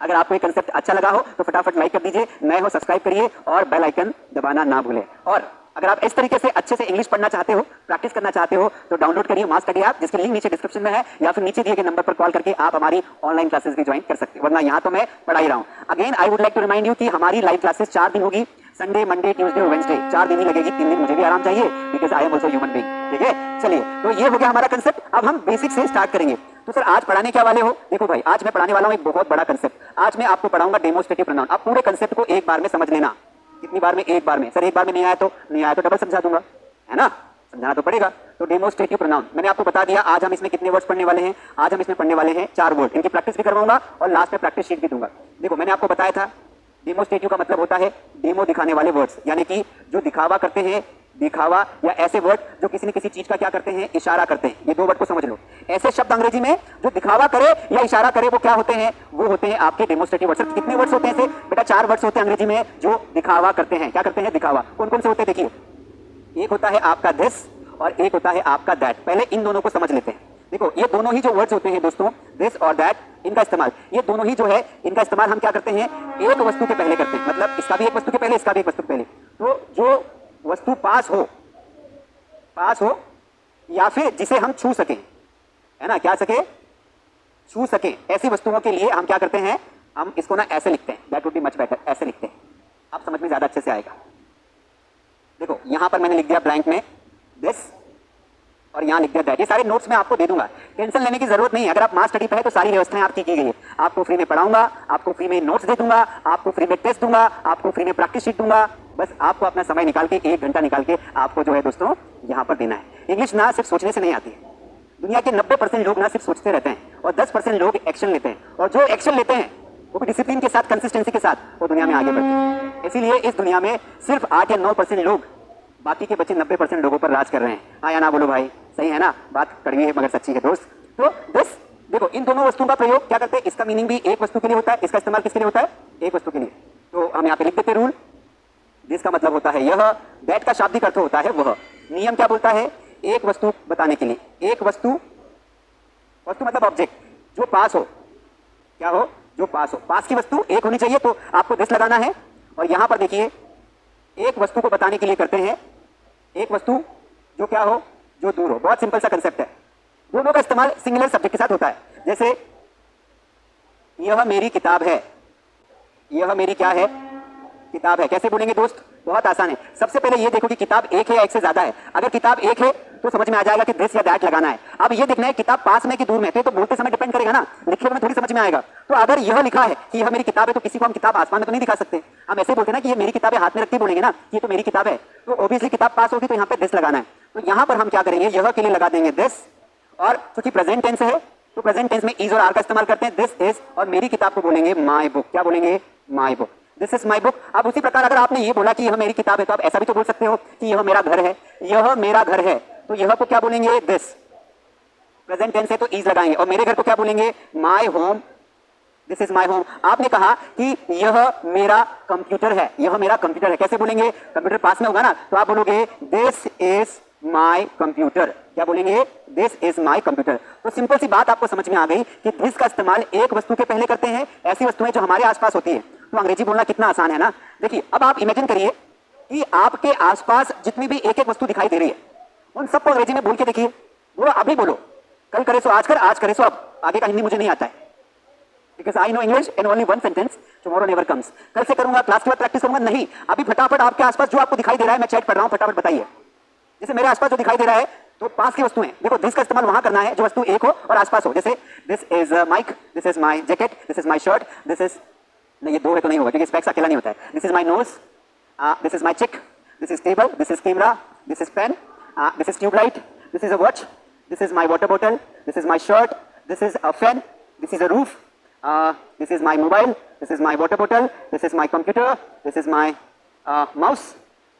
अगर आपको ये कंसेप्ट अच्छा लगा हो तो फटाफट लाइक कर दीजिए, नए हो सब्सक्राइब करिए और बेल आइकन दबाना ना भूलें। और अगर आप इस तरीके से अच्छे से इंग्लिश पढ़ना चाहते हो, प्रैक्टिस करना चाहते हो, तो डाउनलोड करिए मास स्टडी ऐप, जिसकी लिंक नीचे डिस्क्रिप्शन में है, या फिर नीचे दिए गए नंबर पर कॉल करके आप हमारी ऑनलाइन क्लासेस भी ज्वाइन कर सकते हैं, वरना यहाँ तो मैं पढ़ा ही रहा हूँ। Again I would like to remind you कि हमारी लाइव क्लासेस 4 दिन होगी, संडे, मंडे, ट्यूसडे और वेंसडे, 4 दिन ही लगेगी, 3 दिन मुझे भी आराम चाहिए, because I am also human being. ठीक है, चलिए, तो ये हो गया हमारा कंसेप्ट। अब हम बेसिक से स्टार्ट करेंगे। तो सर आज पढ़ाने क्या वाले हो? देखो भाई, आज मैं पढ़ाने वाला हूँ एक बहुत बड़ा कंसेप्ट। आज मैं आपको पढ़ाऊंगा डेमोस्ट्रेटिव प्रोनाउन। आप पूरे कंसेप्ट को एक बार में समझ लेना। कितनी बार में? एक बार में। सर एक बार में नहीं आया तो डबल समझा दूंगा, है ना, समझाना तो पड़ेगा। तो डेमोस्ट्रेटिव प्रोनाउन मैंने आपको बता दिया। आज हम इसमें कितने वर्ड्स पढ़ने वाले हैं? आज हम इसमें पढ़ने वाले हैं 4 वर्ड। इनकी प्रैक्टिस भी करवाऊंगा और लास्ट में प्रैक्टिस शीट भी दूंगा। देखो, मैंने आपको बताया था डेमोस्ट्रेटिव का मतलब होता है डेमो, दिखाने वाले वर्ड्स, यानी कि जो दिखावा करते हैं, दिखावा या ऐसे वर्ड जो किसी न किसी चीज का क्या करते हैं, इशारा करते हैं। ये 2 वर्ड को समझ लो। ऐसे शब्द अंग्रेजी में जो दिखावा करे या इशारा करे वो क्या होते हैं? वो होते हैं आपके डेमोस्ट्रेटिव वर्ड्स। कितने वर्ड्स होते हैं ऐसे? बेटा 4 वर्ड्स होते हैं अंग्रेजी में जो दिखावा करते हैं। क्या करते हैं? दिखावा। कौन कौन से होते हैं? देखिए, एक होता है आपका दिस और एक होता है आपका दैट। पहले इन दोनों को समझ लेते हैं। देखो, ये दोनों ही जो वर्ड्स होते हैं दोस्तों, दिस और दैट, इनका इस्तेमाल, ये दोनों ही जो है, इनका इस्तेमाल हम क्या करते हैं? एक वस्तु के पहले करते हैं। मतलब इसका भी एक वस्तु के पहले, इसका भी एक वस्तु के पहले। तो जो वस्तु पास हो या फिर जिसे हम छू सके, है ना, क्या सके? छू सके, ऐसी वस्तुओं के लिए हम क्या करते हैं? हम इसको ना ऐसे लिखते हैं। That would be much better. ऐसे लिखते हैं, आप समझ में ज्यादा अच्छे से आएगा। देखो, यहां पर मैंने लिख दिया ब्लैंक में दिस और यहां लिख दिया दैट। ये सारे नोट्स मैं आपको दे दूंगा, टेंशन लेने की जरूरत नहीं है। अगर आप मास स्टडी पे है तो सारी व्यवस्थाएं आपकी की गई है। आपको फ्री में पढ़ाऊंगा, आपको फ्री में नोट्स दे दूंगा, आपको फ्री में टेस्ट दूंगा, आपको फ्री में प्रैक्टिस शीट दूंगा। बस आपको अपना समय निकाल के, 1 घंटा निकाल के आपको जो है दोस्तों यहां पर देना है। इंग्लिश ना सिर्फ सोचने से नहीं आती है। दुनिया के 90% लोग ना सिर्फ सोचते रहते हैं और 10% लोग एक्शन लेते हैं, और जो एक्शन लेते हैं वो भी डिसिप्लिन के साथ, कंसिस्टेंसी के साथ, वो दुनिया में आगे बढ़ते हैं। इसीलिए इस दुनिया में सिर्फ 8 या 9% लोग बाकी के बच्चे 90% लोगों पर राज कर रहे हैं। हाँ या ना बोलो भाई, सही है ना? बात कड़वी है मगर सच्ची है दोस्त। तो दिस, देखो, इन दोनों वस्तुओं का प्रयोग क्या करते हैं? इसका मीनिंग भी एक वस्तु के लिए होता है, इसका इस्तेमाल किसके लिए होता है? एक वस्तु के लिए। तो हम यहाँ पे लिख देते रूल। दिस का मतलब होता है यह, दैट का शाब्दिक अर्थ होता है वह। नियम क्या बोलता है? एक वस्तु बताने के लिए एक वस्तु मतलब ऑब्जेक्ट जो पास हो, क्या हो? जो पास हो। पास की वस्तु एक होनी चाहिए, तो आपको दिस लगाना है। और यहां पर देखिए, एक वस्तु को बताने के लिए करते हैं एक वस्तु जो क्या हो? जो दूर हो। बहुत सिंपल सा कंसेप्ट है। दोनों का इस्तेमाल सिंगुलर सब्जेक्ट के साथ होता है। जैसे यह मेरी किताब है, यह मेरी क्या है? किताब है। कैसे बोलेंगे दोस्त? बहुत आसान है। सबसे पहले ये देखो कि किताब एक है या एक से ज्यादा है। अगर किताब एक है तो समझ में आ जाएगा कि दिस या दैट लगाना है। अब ये देखना है किताब पास में कि दूर में, तो बोलते समय डिपेंड करेगा ना, लिखे में थोड़ी समझ में आएगा। तो अगर यह लिखा है कि यह मेरी किताब है, तो किसी को हम किताब आसमान में तो नहीं दिखा सकते। हम ऐसे बोलते हैं ना कि ये मेरी किताब है, हाथ में रखते बोलेंगे ना कि ये तो मेरी किताब है। तो ऑब्वियसली किताब पास होगी, तो यहाँ पे दिस लगाना है। तो यहाँ पर हम क्या करेंगे? यह के लिए लगा देंगे दिस, और क्योंकि प्रेजेंट टेंस है तो प्रेजेंट टेंस में इज और आर का इस्तेमाल करते हैं। दिस इज, और मेरी किताब को बोलेंगे माई बुक। क्या बोलेंगे? My book. This is my book. अब उसी प्रकार अगर आपने ये बोला कि यह मेरी किताब है, तो आप ऐसा भी तो बोल सकते हो कि यह मेरा घर है, यह मेरा घर है। तो यह को क्या बोलेंगे? दिस। प्रेजेंट टेंस है तो इज लगाएंगे। और मेरे घर को क्या बोलेंगे? My home. This is my home. आपने कहा कि यह मेरा कंप्यूटर है, यह मेरा कंप्यूटर है। कैसे बोलेंगे? कंप्यूटर पास में होगा ना, तो आप बोलोगे दिस इज माई कंप्यूटर। क्या बोलेंगे? This is my computer. तो सिंपल सी बात आपको समझ में आ गई कि दिस का इस्तेमाल एक वस्तु के पहले करते हैं, ऐसी वस्तुएं जो हमारे आसपास होती है। तो अंग्रेजी बोलना कितना आसान है ना। देखिए, अब आप इमेजिन करिए कि आपके आसपास जितनी भी एक एक वस्तु दिखाई दे रही है, उन सबको अंग्रेजी में बोल के देखिए। बोलो, अभी बोलो। कल करे सो आज कर, आज करे सो अब। आगे का हिंदी मुझे नहीं आता है, because I know English in only one sentence, tomorrow never comes. कल से करूंगा, क्लास के बाद प्रैक्टिस करूंगा, नहीं। अभी फटाफट आपके आसपास जो आपको दिखाई दे रहा है, मैं चैट पढ़ रहा हूं, फटाफट बताइए। जैसे मेरे आसपास जो दिखाई दे रहा है, तो पास की वस्तुएं, देखो दिस का इस्तेमाल वहां करना है जो वस्तु एक हो और आसपास हो। जैसे this is mic, this is my jacket, this is my shirt, this is, नहीं ये 2 है तो नहीं होगा क्योंकि स्पेक्स अकेला नहीं होता है। This is my nose, this is my cheek, this is table, this is camera, this is pen, this is tubelight, this is a watch, this is my water bottle, this is my shirt, this is a fan, this is a roof, this is my mobile, this is my water bottle, this is my computer, this is my mouse,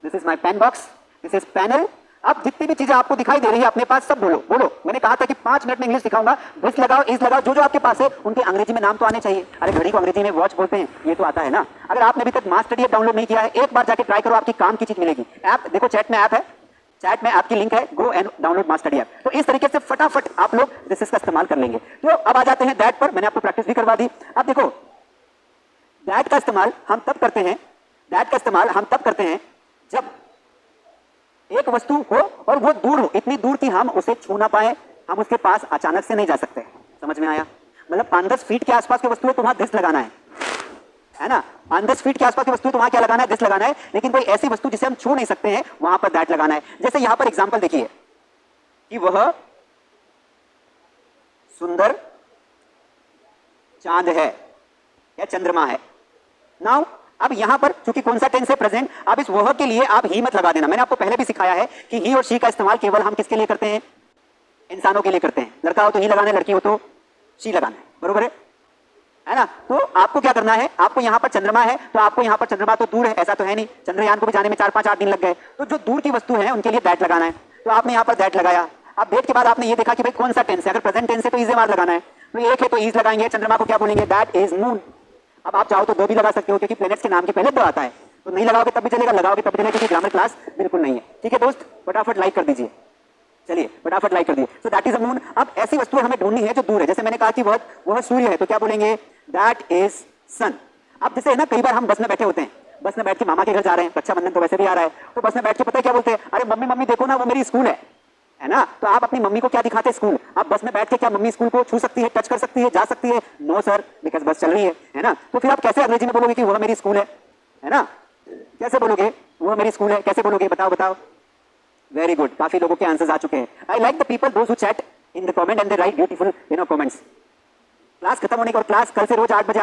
this is my pen box, this is panel. अब जितनी भी चीजें आपको दिखाई दे रही है अपने पास, सब बोलो बोलो। मैंने कहा था कि 5 मिनट में इंग्लिश सिखाऊंगा। दिस लगाओ, इज लगाओ, जो जो आपके पास है उनके अंग्रेजी में नाम तो आने चाहिए। अरे घड़ी को अंग्रेजी में वॉच बोलते हैं, ये तो आता है ना। अगर आपने अभी तक मास स्टडी ऐप डाउनलोड नहीं किया है, एक बार जाके ट्राई करो, आपकी काम की चीज मिलेगी। ऐप देखो, चैट में ऐप है, चैट में आपकी लिंक है, go and download mass study app. तो इस तरीके से फटाफट आप लोग दिस का इस्तेमाल कर लेंगे। तो अब आ जाते हैं दैट पर। मैंने आपको प्रैक्टिस भी करवा दी। अब देखो, दैट का इस्तेमाल हम तब करते हैं, दैट का इस्तेमाल हम तब करते हैं जब एक वस्तु हो और वो दूर हो, इतनी दूर कि हम उसे छू ना पाए, हम उसके पास अचानक से नहीं जा सकते। समझ में आया? मतलब 5-10 फीट के आसपास की वस्तु है तो वहां दिस लगाना है ना? 5-10 फीट के आसपास की वस्तु तो वहां क्या लगाना है? दिस लगाना है। लेकिन कोई ऐसी वस्तु जिसे हम छू नहीं सकते हैं, वहां पर दैट लगाना है। जैसे यहां पर एग्जांपल देखिए कि वह सुंदर चांद है या चंद्रमा है। नाउ अब यहां पर चूंकि कौन सा टेंस है? प्रेजेंट। अब इस वह के लिए आप ही मत लगा देना। मैंने आपको पहले भी सिखाया है कि ही और शी का इस्तेमाल केवल हम किसके लिए करते हैं? इंसानों के लिए करते हैं। लड़का हो तो ही लगाना है, लड़की हो तो शी लगाना है, बरोबर है ना? तो आपको क्या करना है? आपको यहां पर चंद्रमा है तो आपको यहां पर चंद्रमा तो दूर है, ऐसा तो है नहीं, चंद्रयान को भी जाने में 4-5-8 दिन लग गए। तो जो दूर की वस्तु है उनके लिए दैट लगाना है। तो आपने यहां पर दैट लगाया। अब दैट के बाद आपने ये देखा कि भाई कौन सा टेंस है। अगर प्रेजेंट टेंस है तो इज मार लगाना है। तो एक है तो इज लगाएंगे, चंद्रमा को क्या बोलेंगे? That is moon. अब आप चाहो तो दो भी लगा सकते हो क्योंकि प्लैनेट्स के नाम के पहले दो आता है। तो नहीं लगाओगे तब भी चलेगा, लगाओगे तब भी चलेगा, क्योंकि ग्रामर क्लास बिल्कुल नहीं है। ठीक है दोस्त, फटाफट लाइक कर दीजिए। चलिए फटाफट लाइक कर दिए। So that is a moon. अब ऐसी वस्तुएं हमें ढूंढनी है जो दूर है। जैसे मैंने कहा कि वह सूर्य है तो क्या बोलेंगे? दैट इज सन। अब जैसे है ना, कई बार हम बस में बैठे होते हैं, बस में बैठ के मामा के घर जा रहे हैं, रक्षाबंधन तो वैसे भी आ रहा है, तो बस में बैठ के पता है क्या बोलते हैं? अरे मम्मी मम्मी देखो ना, वो मेरी स्कूल है ना? तो आप अपनी मम्मी को क्या दिखाते हैं? स्कूल। आप बस में बैठ के क्या मम्मी स्कूल को छू सकती है, टच कर सकती है, जा सकती है? नो सर, बिकॉज बस चल रही है ना? तो फिर आप कैसे अंग्रेजी में बोलोगे कि वह मेरी स्कूल है ना? कैसे बोलोगे वह मेरी स्कूल है? कैसे बोलोगे? बताओ बताओ। वेरी गुड, काफी लोगों के आंसर्स आ चुके हैं। I like the people those who chat in the comment and they right beautiful comments. Class खत्म होने के और क्लास कल से रोज 8 बजे